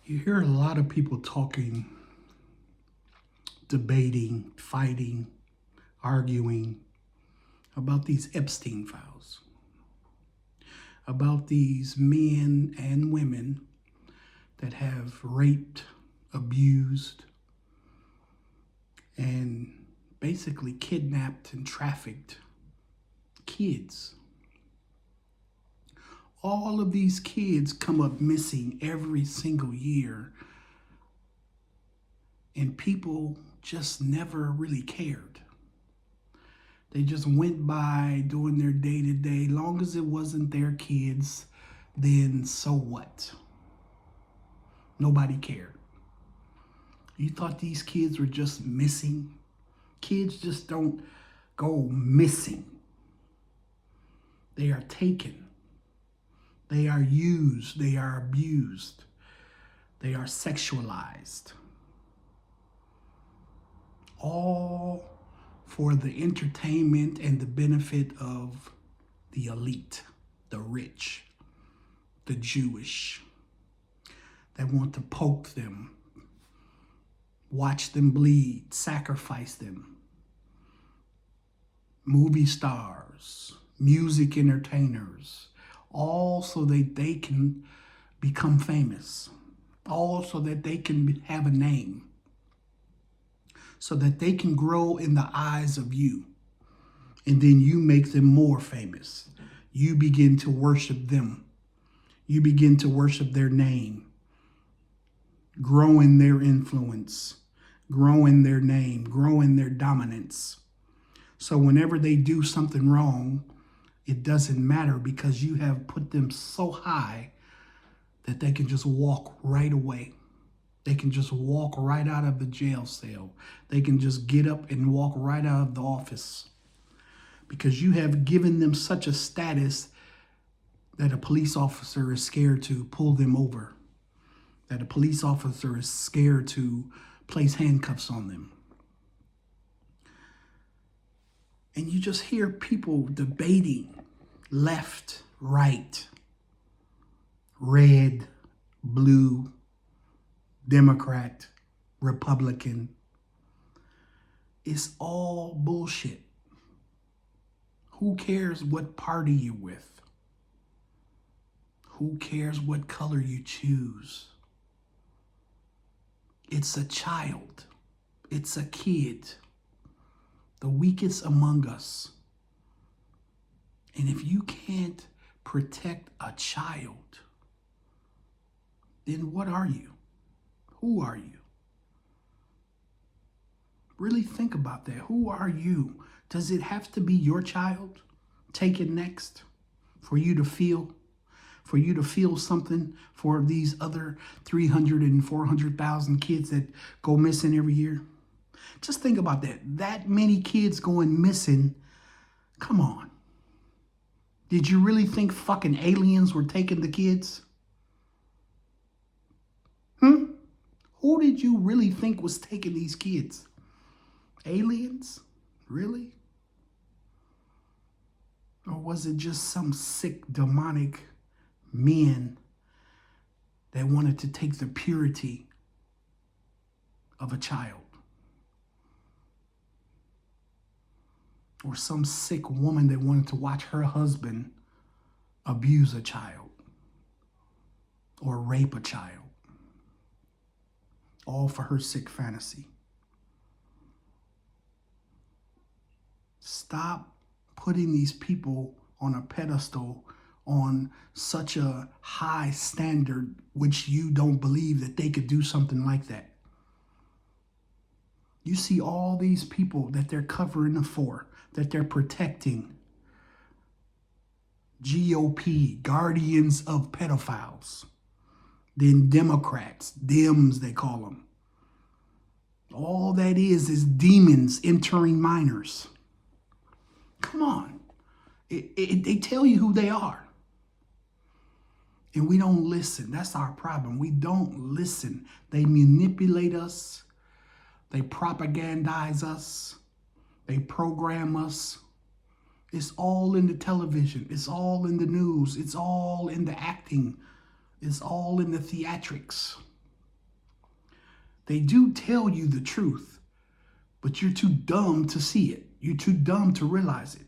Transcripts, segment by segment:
You hear a lot of people talking, debating, fighting, arguing about these Epstein files, about these men and women that have raped, abused, and basically kidnapped and trafficked kids. All of these kids come up missing every single year, and people just never really cared. They just went by doing their day-to-day. Long as it wasn't their kids, then so what? Nobody cared. You thought these kids were just missing? Kids just don't go missing. They are taken. They are used. They are abused. They are sexualized. All for the entertainment and the benefit of the elite, the rich, the Jewish, that want to poke them, watch them bleed, sacrifice them. Movie stars, music entertainers, all so that they can become famous, all so that they can have a name, so that they can grow in the eyes of you. And then you make them more famous. You begin to worship them. You begin to worship their name, growing their influence, growing their name, growing their dominance. So whenever they do something wrong, it doesn't matter because you have put them so high that they can just walk right away. They can just walk right out of the jail cell. They can just get up and walk right out of the office because you have given them such a status that a police officer is scared to pull them over, that a police officer is scared to place handcuffs on them. And you just hear people debating left, right, red, blue, Democrat, Republican. It's all bullshit. Who cares what party you're with? Who cares what color you choose? It's a child. It's a kid. The weakest among us. And if you can't protect a child, then what are you? Who are you? Really think about that. Who are you? Does it have to be your child taken next for you to feel? For you to feel something for these other 300 and 400,000 kids that go missing every year? Just think about that. That many kids going missing. Come on. Did you really think fucking aliens were taking the kids? Who did you really think was taking these kids? Aliens? Really? Or was it just some sick, demonic men that wanted to take the purity of a child? Or some sick woman that wanted to watch her husband abuse a child or rape a child? All for her sick fantasy. Stop putting these people on a pedestal on such a high standard, which you don't believe that they could do something like that. You see all these people that they're covering for, that they're protecting. GOP, guardians of pedophiles. Then Democrats, Dems they call them. All that is demons entering minors. Come on. They tell you who they are. And we don't listen. That's our problem. We don't listen. They manipulate us. They propagandize us. They program us. It's all in the television. It's all in the news. It's all in the acting. It's all in the theatrics. They do tell you the truth, but you're too dumb to see it. You're too dumb to realize it.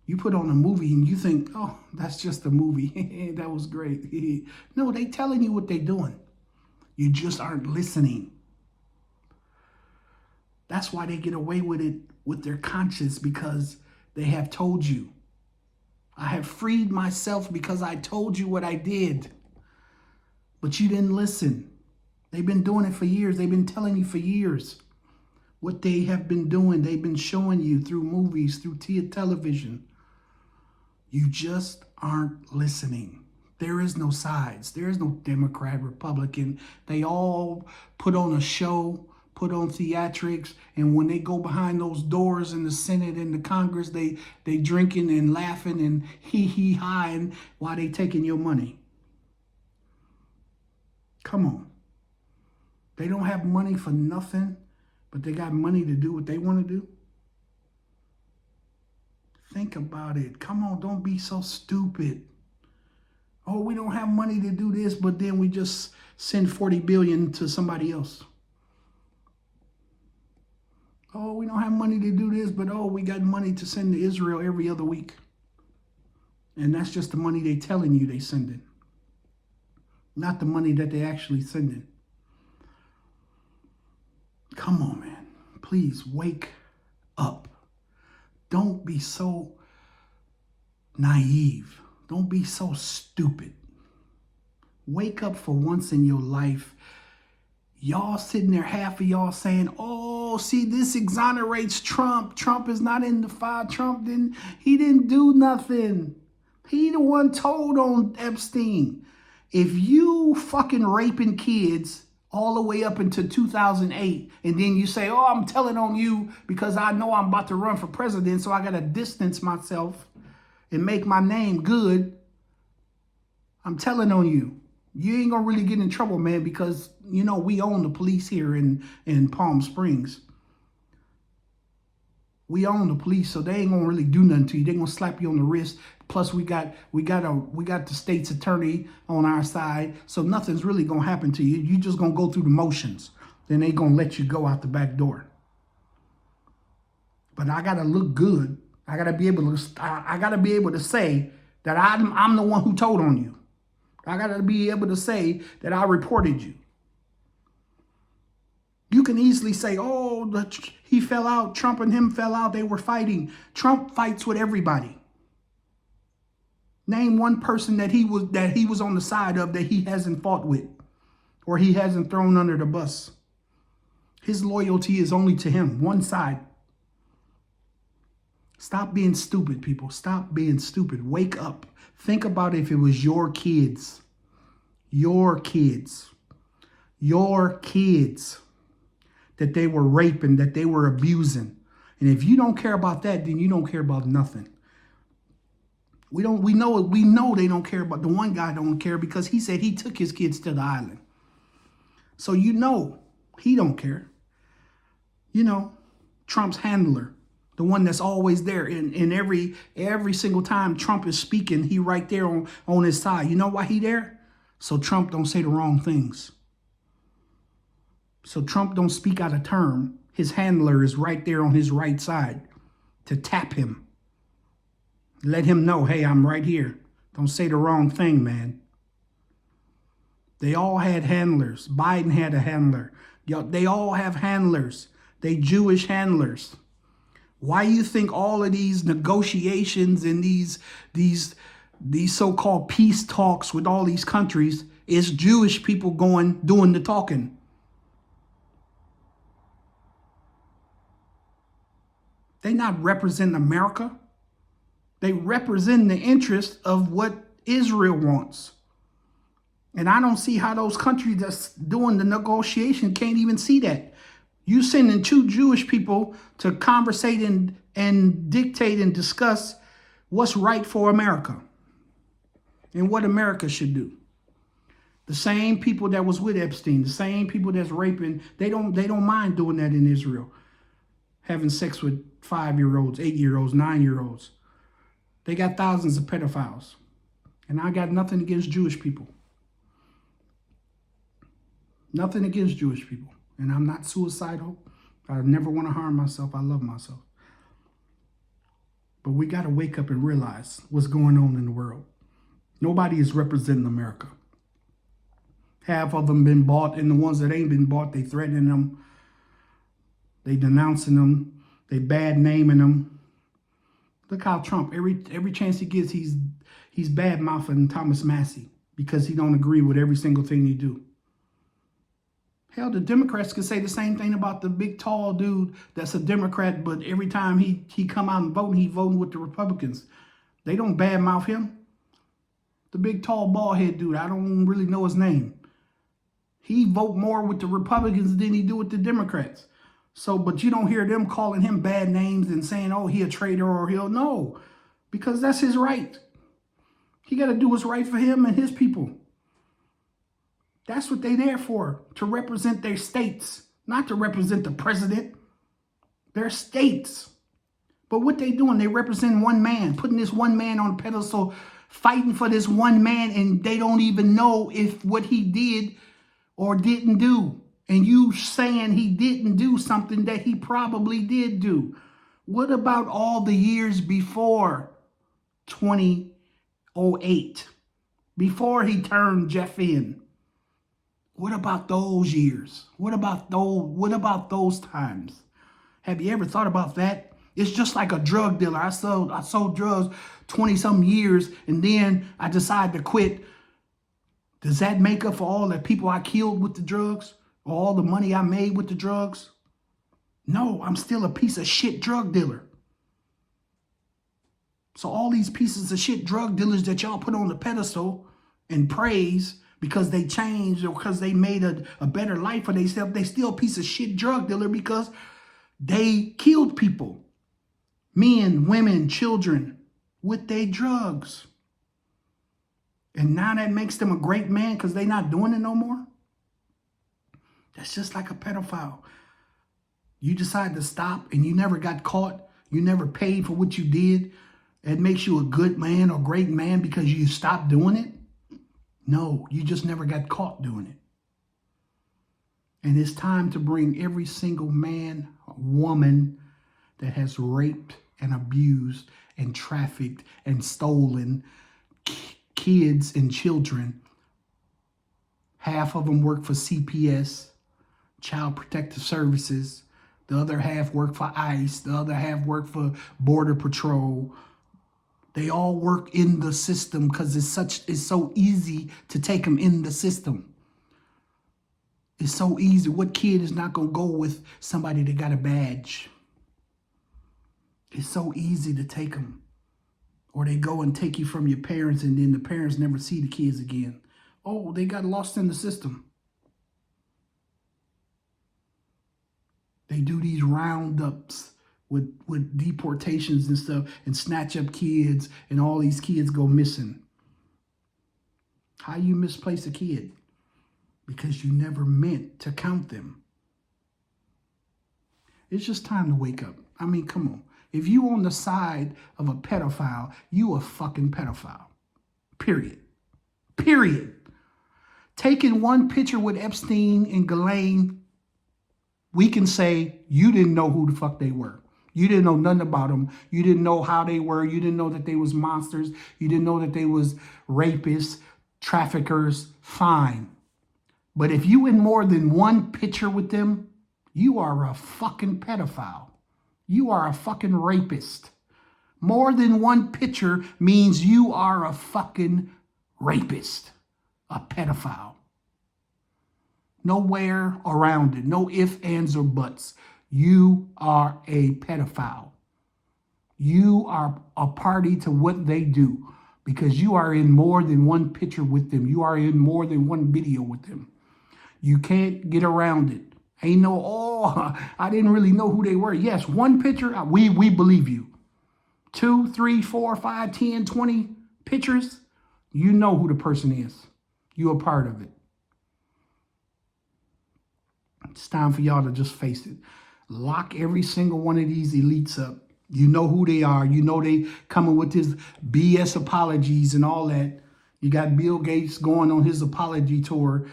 You put on a movie and you think, oh, that's just a movie. That was great. No, they telling you what they're doing. You just aren't listening. That's why they get away with it with their conscience, because they have told you. I have freed myself because I told you what I did. But you didn't listen. They've been doing it for years. They've been telling you for years what they have been doing. They've been showing you through movies, through television. You just aren't listening. There is no sides. There is no Democrat, Republican. They all put on a show, put on theatrics, and when they go behind those doors in the Senate and the Congress, they drinking and laughing and hee-hee-hawing while they taking your money. Come on. They don't have money for nothing, but they got money to do what they want to do. Think about it. Come on, don't be so stupid. Oh, we don't have money to do this, but then we just send $40 billion to somebody else. Oh, we don't have money to do this, but we got money to send to Israel every other week. And that's just the money they telling you they sending. Not the money that they actually sending. Come on, man. Please wake up. Don't be so naive. Don't be so stupid. Wake up for once in your life. Y'all sitting there, half of y'all saying, oh, see, this exonerates Trump. Trump is not in the file. He didn't do nothing. He the one told on Epstein. If you fucking raping kids all the way up into 2008, and then you say, oh, I'm telling on you because I know I'm about to run for president, so I got to distance myself and make my name good. I'm telling on you. You ain't going to really get in trouble, man, because, we own the police here in Palm Springs. We own the police, so they ain't going to really do nothing to you. They're going to slap you on the wrist. Plus, we got the state's attorney on our side, so nothing's really going to happen to you. You just going to go through the motions. Then they going to let you go out the back door. But I got to look good. I got to be able to say that I'm the one who told on you. I got to be able to say that I reported you. You can easily say, oh, he fell out. Trump and him fell out. They were fighting. Trump fights with everybody. Name one person that he was on the side of that he hasn't fought with or he hasn't thrown under the bus. His loyalty is only to him, one side. Stop being stupid, people. Stop being stupid. Wake up. Think about if it was your kids. Your kids. Your kids that they were raping, that they were abusing. And if you don't care about that, then you don't care about nothing. We know they don't care about, the one guy don't care because he said he took his kids to the island. So he don't care. Trump's handler, the one that's always there in every single time Trump is speaking, he right there on his side. You know why he there? So Trump don't say the wrong things. So Trump don't speak out of turn. His handler is right there on his right side to tap him. Let him know, hey, I'm right here. Don't say the wrong thing, man. They all had handlers. Biden had a handler. They all have handlers. They Jewish handlers. Why you think all of these negotiations and these so-called peace talks with all these countries is Jewish people doing the talking? They not represent America. They represent the interest of what Israel wants. And I don't see how those countries that's doing the negotiation can't even see that. You sending two Jewish people to conversate and dictate and discuss what's right for America and what America should do. The same people that was with Epstein, the same people that's raping, they don't mind doing that in Israel. Having sex with 5-year-olds, 8-year-olds, 9-year-olds. They got thousands of pedophiles. And I got nothing against Jewish people. Nothing against Jewish people. And I'm not suicidal. I never want to harm myself. I love myself. But we got to wake up and realize what's going on in the world. Nobody is representing America. Half of them been bought, and the ones that ain't been bought, they threatening them. They denouncing them. They bad naming them. Look how Trump, every chance he gets, he's bad mouthing Thomas Massie because he don't agree with every single thing he do. Hell, the Democrats could say the same thing about the big tall dude that's a Democrat, but every time he come out and vote, he voting with the Republicans. They don't badmouth him. The big tall bald head dude, I don't really know his name. He vote more with the Republicans than he do with the Democrats. So, but you don't hear them calling him bad names and saying, oh, he a traitor or he'll no, because that's his right. He got to do what's right for him and his people. That's what they there for, to represent their states, not to represent the president. Their states. But what they doing, they represent one man, putting this one man on a pedestal, fighting for this one man, and they don't even know if what he did or didn't do. And you saying he didn't do something that he probably did do. What about all the years before 2008? Before he turned Jeff in? What about those years? What about those times? Have you ever thought about that? It's just like a drug dealer. I sold drugs 20-some years, and then I decided to quit. Does that make up for all the people I killed with the drugs? Or all the money I made with the drugs? No, I'm still a piece of shit drug dealer. So all these pieces of shit drug dealers that y'all put on the pedestal and praise because they changed or because they made a better life for themselves, they still a piece of shit drug dealer because they killed people. Men, women, children with their drugs. And now that makes them a great man because they not doing it no more? That's just like a pedophile. You decide to stop and you never got caught. You never paid for what you did. It makes you a good man or great man because you stopped doing it? No, you just never got caught doing it. And it's time to bring every single man, woman that has raped and abused and trafficked and stolen kids and children. Half of them work for CPS, Child Protective Services. The other half work for ICE. The other half work for Border Patrol. They all work in the system because it's so easy to take them in the system. It's so easy. What kid is not going to go with somebody that got a badge? It's so easy to take them. Or they go and take you from your parents and then the parents never see the kids again. Oh, they got lost in the system. They do these roundups with deportations and stuff and snatch up kids and all these kids go missing. How you misplace a kid? Because you never meant to count them. It's just time to wake up. I mean, come on. If you on the side of a pedophile, you a fucking pedophile. Period. Period. Taking one picture with Epstein and Ghislaine, we can say you didn't know who the fuck they were. You didn't know nothing about them. You didn't know how they were. You didn't know that they was monsters. You didn't know that they was rapists, traffickers. Fine. But if you in more than one picture with them, you are a fucking pedophile. You are a fucking rapist. More than one picture means you are a fucking rapist, a pedophile. Nowhere around it. No ifs, ands, or buts. You are a pedophile. You are a party to what they do because you are in more than one picture with them. You are in more than one video with them. You can't get around it. Ain't no, oh, I didn't really know who they were. Yes, one picture, we believe you. 2, 3, 4, 5, 10, 20 pictures, you know who the person is. You're a part of it. It's time for y'all to just face it. Lock every single one of these elites up. You know who they are. You know they coming with his BS apologies and all that. You got Bill Gates going on his apology tour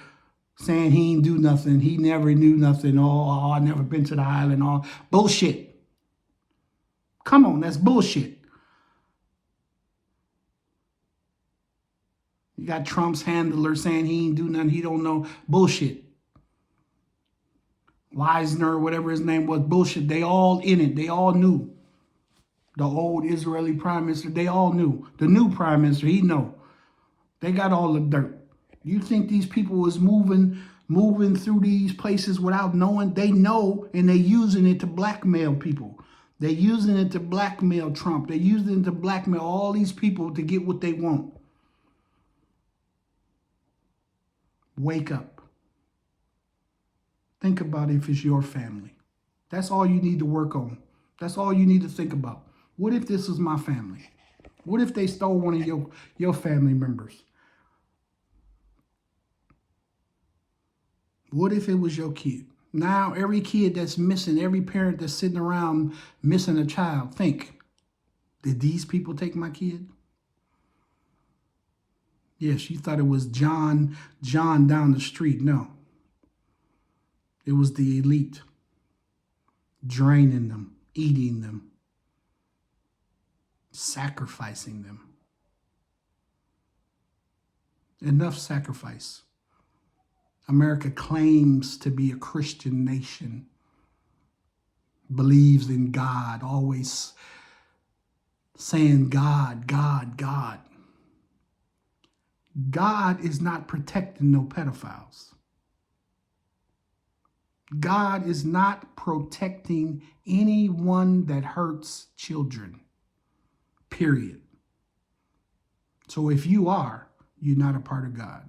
saying he ain't do nothing. He never knew nothing. Oh, I never been to the island. All bullshit. Come on, that's bullshit. You got Trump's handler saying he ain't do nothing. He don't know. Bullshit. Weisner, whatever his name was, bullshit. They all in it. They all knew. The old Israeli prime minister, they all knew. The new prime minister, he know. They got all the dirt. You think these people was moving through these places without knowing? They know, and they using it to blackmail people. They're using it to blackmail Trump. They're using it to blackmail all these people to get what they want. Wake up. Think about if it's your family. That's all you need to work on. That's all you need to think about. What if this was my family? What if they stole one of your family members? What if it was your kid? Now, every kid that's missing, every parent that's sitting around missing a child, think, did these people take my kid? Yes, you thought it was John down the street. No. It was the elite, draining them, eating them, sacrificing them. Enough sacrifice. America claims to be a Christian nation, believes in God, always saying God, God, God. God is not protecting no pedophiles. God is not protecting anyone that hurts children, period. So if you are, you're not a part of God.